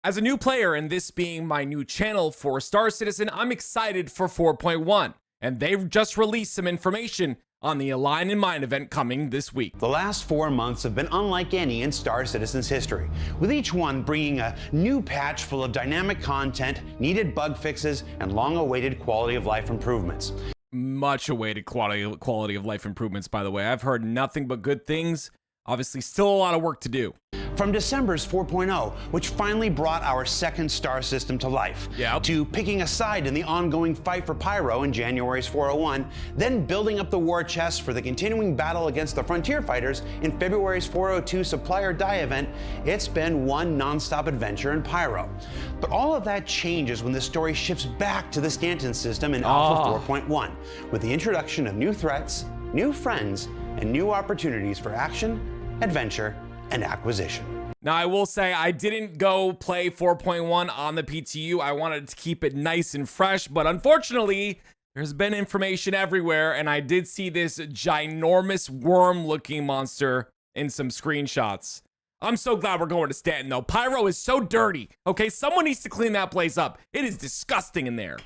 As a new player, and this being my new channel for Star Citizen, I'm excited for 4.1, and they've just released some information on the Align in Mind event coming this week. The last 4 months have been unlike any in Star Citizen's history, with each one bringing a new patch full of dynamic content, needed bug fixes, and long-awaited quality of life improvements. Much awaited quality of life improvements, by the way. I've heard nothing but good things. Obviously, still a lot of work to do. From December's 4.0, which finally brought our second star system to life, to picking a side in the ongoing fight for Pyro in January's 401, then building up the war chest for the continuing battle against the Frontier Fighters in February's 402 Supply or Die event, it's been one non-stop adventure in Pyro. But all of that changes when the story shifts back to the Stanton system in Alpha 4.1, with the introduction of new threats, new friends, and new opportunities for action, adventure, and acquisition. Now, I will say I didn't go play 4.1 on the PTU. I wanted to keep it nice and fresh, but unfortunately, there's been information everywhere, and I did see this ginormous worm-looking monster in some screenshots. I'm so glad we're going to Stanton, though. Pyro is so dirty, okay? Someone needs to clean that place up. It is disgusting in there.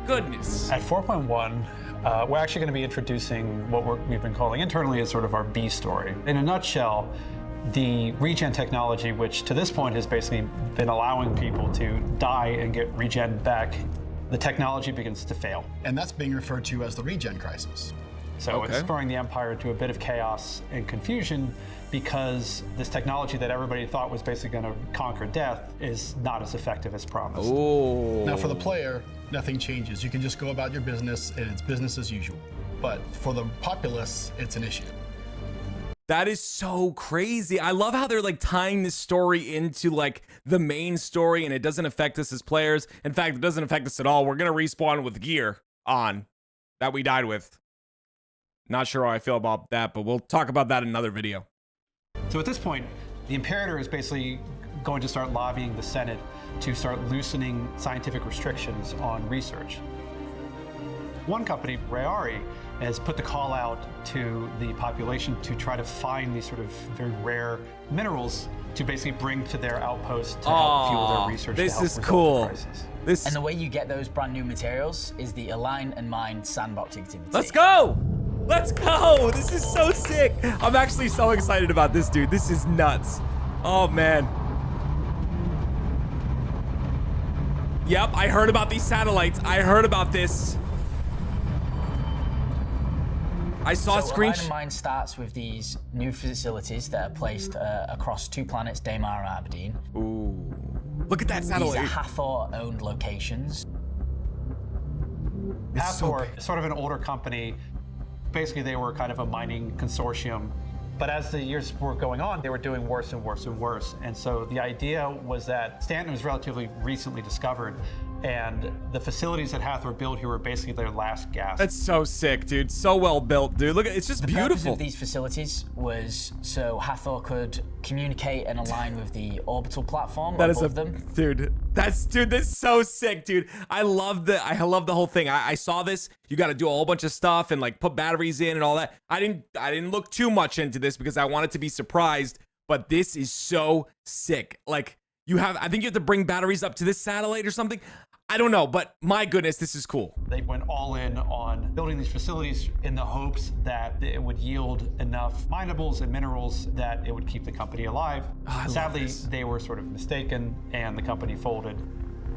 Goodness. At 4.1, we're actually going to be introducing what we've been calling internally as sort of our B story. In a nutshell, the regen technology, which to this point has basically been allowing people to die and get regen back, the technology begins to fail. And that's being referred to as the regen crisis. So it's throwing the Empire into a bit of chaos and confusion because this technology that everybody thought was basically going to conquer death is not as effective as promised. Now for the player, nothing changes. You can just go about your business and it's business as usual. But for the populace, it's an issue. That is so crazy. I love how they're like tying this story into like the main story, and it doesn't affect us as players. In fact, it doesn't affect us at all. We're going to respawn with gear on that we died with. Not sure how I feel about that, but we'll talk about that in another video. So at this point, the Imperator is basically going to start lobbying the Senate to start loosening scientific restrictions on research. One company, Rayari, has put the call out to the population to try to find these sort of very rare minerals to basically bring to their outpost to help fuel their research. This is cool. And the way you get those brand new materials is the Align and Mind sandbox activity. Let's go! Let's go! This is so sick. I'm actually so excited about this, dude. This is nuts. Oh, man. Yep, I heard about these satellites. I heard about this. I saw a screenshot. Align and Mind starts with these new facilities that are placed across 2 planets, Daymar and Aberdeen. Ooh. Look at that satellite. These are Hathor-owned locations. Hathor is sort of an older company. Basically, they were kind of a mining consortium. But as the years were going on, they were doing worse and worse and worse. And so the idea was that Stanton was relatively recently discovered, and the facilities that Hathor built here were basically their last gasp. That's so sick, dude. So well built, dude. Look, it's just beautiful. The purpose of these facilities was so Hathor could communicate and align with the Orbital platform above them. Dude, that's so sick, dude. I love the whole thing. I saw this. You got to do a whole bunch of stuff and like put batteries in and all that. I didn't look too much into this because I wanted to be surprised, but this is so sick. Like I think you have to bring batteries up to this satellite or something. I don't know, but my goodness, this is cool. They went all in on building these facilities in the hopes that it would yield enough minables and minerals that it would keep the company alive. Sadly, they were sort of mistaken and the company folded.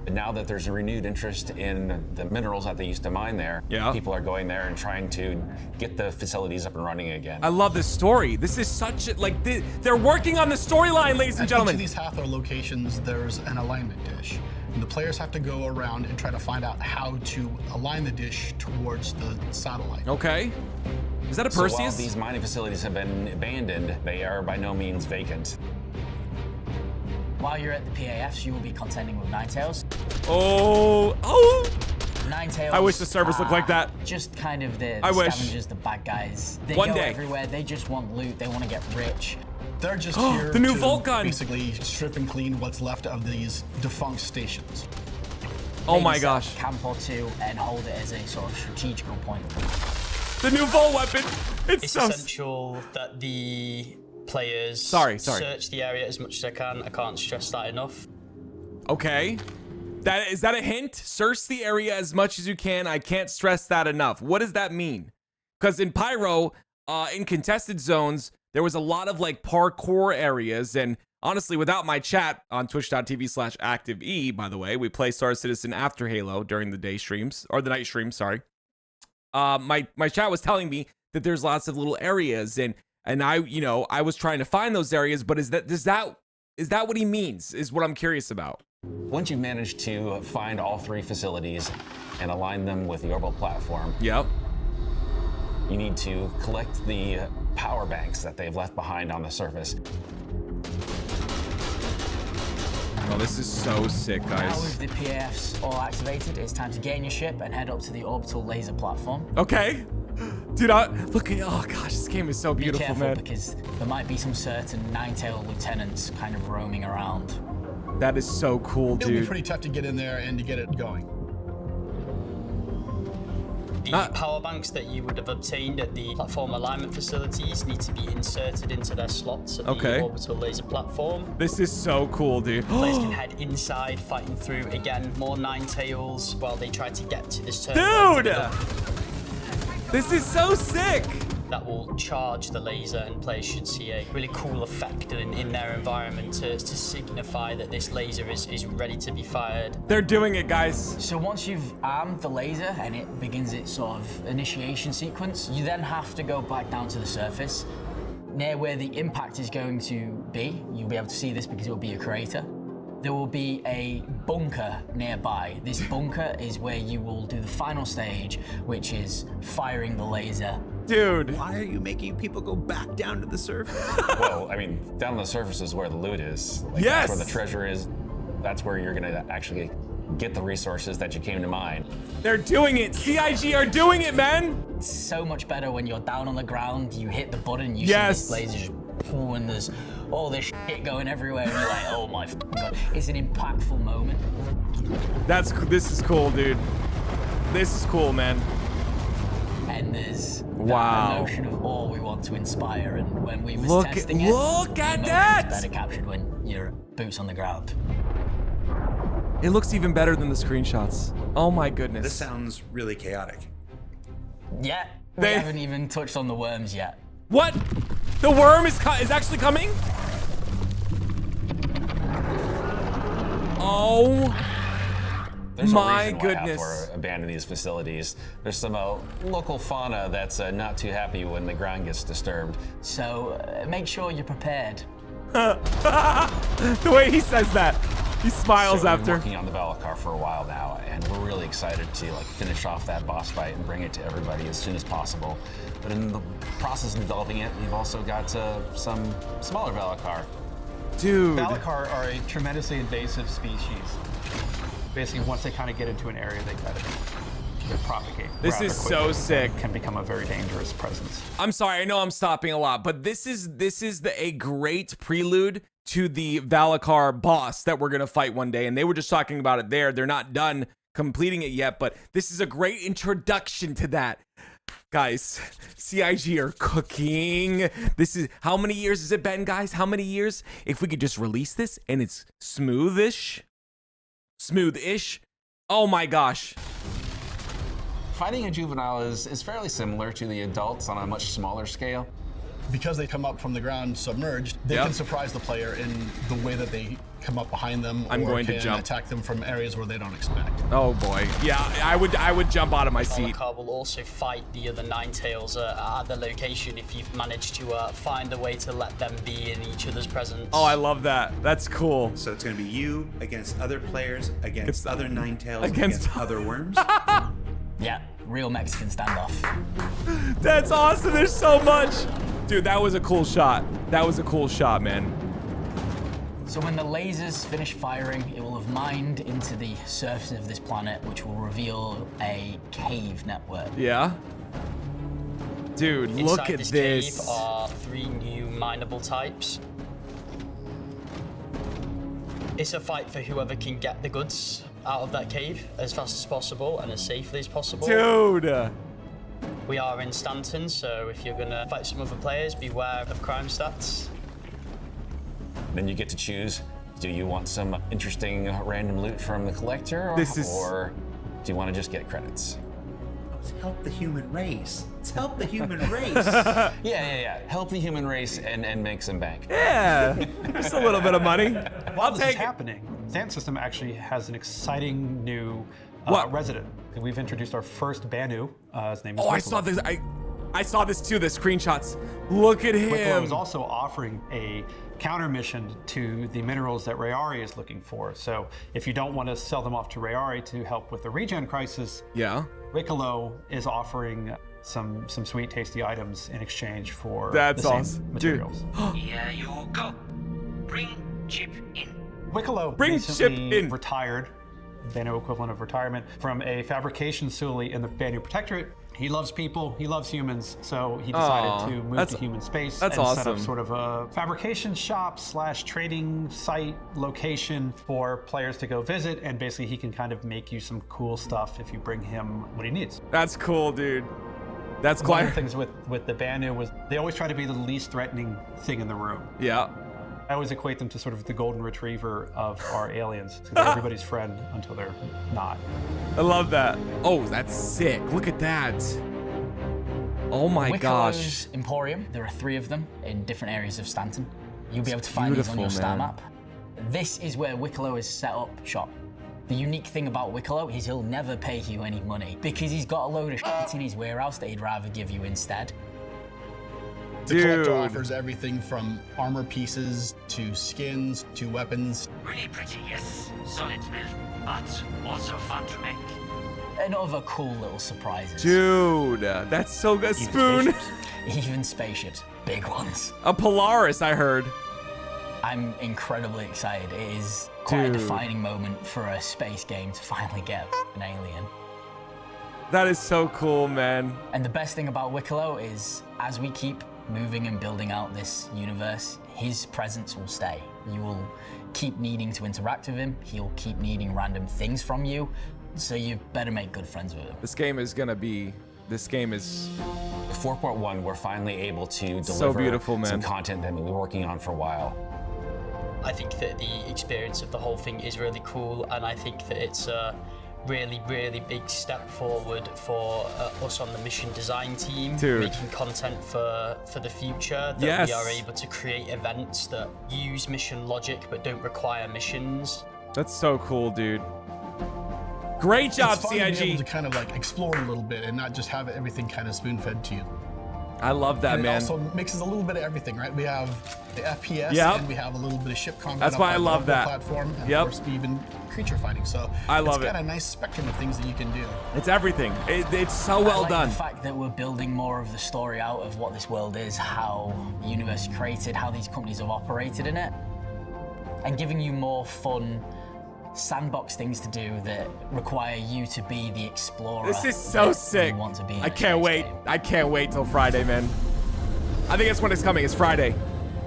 And now that there's a renewed interest in the minerals that they used to mine there, people are going there and trying to get the facilities up and running again. I love this story. This is such a, like, they're working on the storyline, ladies and gentlemen. At each of these Hathor locations, there's an alignment dish. And the players have to go around and try to find out how to align the dish towards the satellite. Okay. Is that a Perseus? So while these mining facilities have been abandoned, they are by no means vacant. While you're at the PAFs, you will be contending with Ninetails. Oh. Ninetails. I wish the servers looked like that. Just kind of the scavengers, the bad guys. They go everywhere. They just want loot. They want to get rich. They're just here the new to Vault gun. basically strip and clean what's left of these defunct stations. Oh my gosh. Camp or two and hold it as a sort of strategical point. The new Vault weapon. It's so essential that the players search the area as much as they can. I can't stress that enough. Okay. Is that a hint? Search the area as much as you can. I can't stress that enough. What does that mean? Because in Pyro, in contested zones, there was a lot of like parkour areas. And honestly, without my chat on twitch.tv/ActiveE, by the way, we play Star Citizen after Halo during the day streams, or the night streams, sorry. My chat was telling me that there's lots of little areas, and I was trying to find those areas, but is that what he means, is what I'm curious about. Once you've managed to find all 3 facilities and align them with the orbital platform, yep, you need to collect the power banks that they've left behind on the surface. Oh, this is so sick, guys. Now with the PAFs all activated, it's time to get in your ship and head up to the orbital laser platform. Okay. Dude, look at, oh gosh, this game is so beautiful, be careful, man. Because there might be some certain Ninetail lieutenants kind of roaming around. That is so cool, dude. It'll be pretty tough to get in there and to get it going. The power banks that you would have obtained at the platform alignment facilities need to be inserted into their slots at the orbital laser platform. This is so cool, dude. Players can head inside, fighting through, again, more Ninetails while they try to get to this terminal. Dude! This is so sick! That will charge the laser, and players should see a really cool effect in their environment to signify that this laser is ready to be fired. They're doing it, guys. So once you've armed the laser and it begins its sort of initiation sequence, you then have to go back down to the surface. Near where the impact is going to be, you'll be able to see this because it will be a crater. There will be a bunker nearby. This bunker is where you will do the final stage, which is firing the laser. Dude. Why are you making people go back down to the surface? Well, I mean, down on the surface is where the loot is. Like, yes! That's where the treasure is. That's where you're gonna actually get the resources that you came to mine. They're doing it. CIG are doing it, man. It's so much better when you're down on the ground, you hit the button, you see this laser just pull, and there's all this shit going everywhere, and you're like, oh my God. It's an impactful moment. This is cool, dude. This is cool, man. And there's wow. the notion of awe we want to inspire, and when we was testing it, look at that! It's better captured when you're boots on the ground. It looks even better than the screenshots. Oh my goodness. This sounds really chaotic. Yeah, we haven't even touched on the worms yet. What? The worm is actually coming? Oh. There's my a reason goodness. why Hathor abandoned these facilities. There's some local fauna that's not too happy when the ground gets disturbed. So make sure you're prepared. The way he says that, he smiles after. We've been working on the Valar for a while now, and we're really excited to finish off that boss fight and bring it to everybody as soon as possible. But in the process of developing it, we've also got some smaller Valar. Dude. Valar are a tremendously invasive species. Basically, once they kind of get into an area, they propagate. This is so sick. Can become a very dangerous presence. I'm sorry, I know I'm stopping a lot, but this is a great prelude to the Valar boss that we're gonna fight one day, and they were just talking about it there. They're not done completing it yet, but this is a great introduction to that. Guys, CIG are cooking. This is, how many years has it been, guys? How many years? If we could just release this and it's smoothish. Oh my gosh. Fighting a juvenile is fairly similar to the adults on a much smaller scale. Because they come up from the ground submerged, they can surprise the player in the way that they come up behind them or can attack them from areas where they don't expect. Oh boy, yeah, I would jump out of my seat. Valar will also fight the other Ninetails at the location if you've managed to find a way to let them be in each other's presence. Oh, I love that. That's cool. So it's going to be you against other players, against other Ninetails, against other worms? Yeah, real Mexican standoff. That's awesome. There's so much. Dude, that was a cool shot. That was a cool shot, man. So when the lasers finish firing, it will have mined into the surface of this planet, which will reveal a cave network. Yeah. Dude, look at this. this. Cave are 3 new mineable types. It's a fight for whoever can get the goods out of that cave as fast as possible and as safely as possible. Dude. We are in Stanton, so if you're gonna fight some other players, beware of crime stats. Then you get to choose Do you want some interesting random loot from the collector, or do you want to just get credits? Let's help the human race. Let's help the human race. Yeah. Help the human race and make some bank. Yeah, just a little bit of money. While this is happening, Sand System actually has an exciting new resident. We've introduced our first Banu. His name is I saw this. I saw this too, the screenshots. Look at him. Wolo is also offering a counter mission to the minerals that Rayari is looking for. So if you don't want to sell them off to Rayari to help with the regen crisis, Wolo is offering some sweet, tasty items in exchange for the same materials. Here you go. Bring chip in. Wolo recently retired, Banu equivalent of retirement, from a fabrication Suli in the Banu Protectorate. He loves people, he loves humans, so he decided to move to human space and set up sort of a fabrication shop / trading site location for players to go visit, and basically he can kind of make you some cool stuff if you bring him what he needs. That's cool, dude. That's One of the things with the Banu was they always try to be the least threatening thing in the room. Yeah. I always equate them to sort of the golden retriever of our aliens. So they're everybody's friend until they're not. I love that. Oh, that's sick. Look at that. Oh my gosh. Emporium. There are 3 of them in different areas of Stanton. You'll be able to find these on your star map. This is where Wolo is set up shop. The unique thing about Wolo is he'll never pay you any money because he's got a load of shit in his warehouse that he'd rather give you instead. The collector offers everything from armor pieces to skins to weapons. Really pretty, yes. Solid build, but also fun to make. And other cool little surprises. Dude, that's so good. Spoon. Even spaceships. Big ones. A Polaris, I heard. I'm incredibly excited. It is quite a defining moment for a space game to finally get an alien. That is so cool, man. And the best thing about Wolo is, as we keep moving and building out this universe, his presence will stay. You will keep needing to interact with him. He'll keep needing random things from you. So you better make good friends with him. This game is 4.1, we're finally able to deliver so beautiful, man. Some content that we've been working on for a while. I think that the experience of the whole thing is really cool, and I think that it's a really, really big step forward for us on the mission design team, making content for the future, that we are able to create events that use mission logic but don't require missions. That's so cool, dude. Great job, it's fun CIG. to be able to kind of like explore a little bit and not just have everything kind of spoon-fed to you. I love that, and man. It also mixes a little bit of everything, right? We have the FPS, and we have a little bit of ship combat. That's why I love that platform, and of course, even creature fighting. So I love it's got a nice spectrum of things that you can do. It's everything. It's so well done. The fact that we're building more of the story out of what this world is, how the universe is created, how these companies have operated in it, and giving you more fun sandbox things to do that require you to be the explorer. This is so sick. Want to be I can't wait. I can't wait till Friday, man. I think that's when it's coming. It's Friday.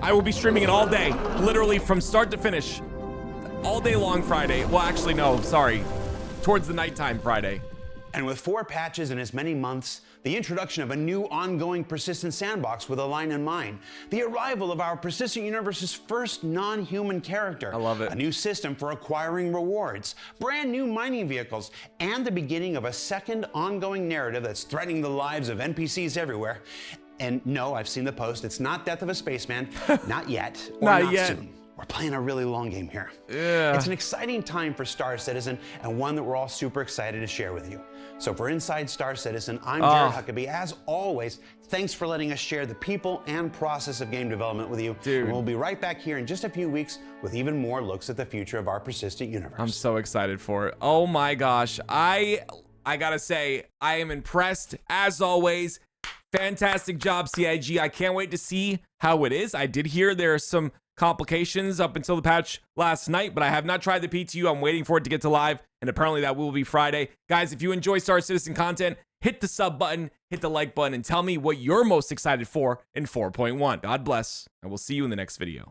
I will be streaming it all day, literally from start to finish, all day long Friday. Well, actually, no, sorry. Towards the nighttime Friday. And with 4 patches in as many months, the introduction of a new ongoing persistent sandbox with a line in mind, the arrival of our persistent universe's first non-human character, I love it, a new system for acquiring rewards, brand new mining vehicles, and the beginning of a second ongoing narrative that's threatening the lives of NPCs everywhere. And no, I've seen the post. It's not Death of a Spaceman, not yet, or not yet. soon. We're playing a really long game here. Yeah. It's an exciting time for Star Citizen, and one that we're all super excited to share with you. So for Inside Star Citizen, I'm Jared Huckabee. As always, thanks for letting us share the people and process of game development with you. Dude. And we'll be right back here in just a few weeks with even more looks at the future of our persistent universe. I'm so excited for it. Oh my gosh. I gotta say, I am impressed as always. Fantastic job, CIG. I can't wait to see how it is. I did hear there are some complications up until the patch last night, but I have not tried the PTU. I'm waiting for it to get to live, and apparently that will be Friday. Guys, if you enjoy Star Citizen content, hit the sub button, hit the like button, and tell me what you're most excited for in 4.1. God bless, and we'll see you in the next video.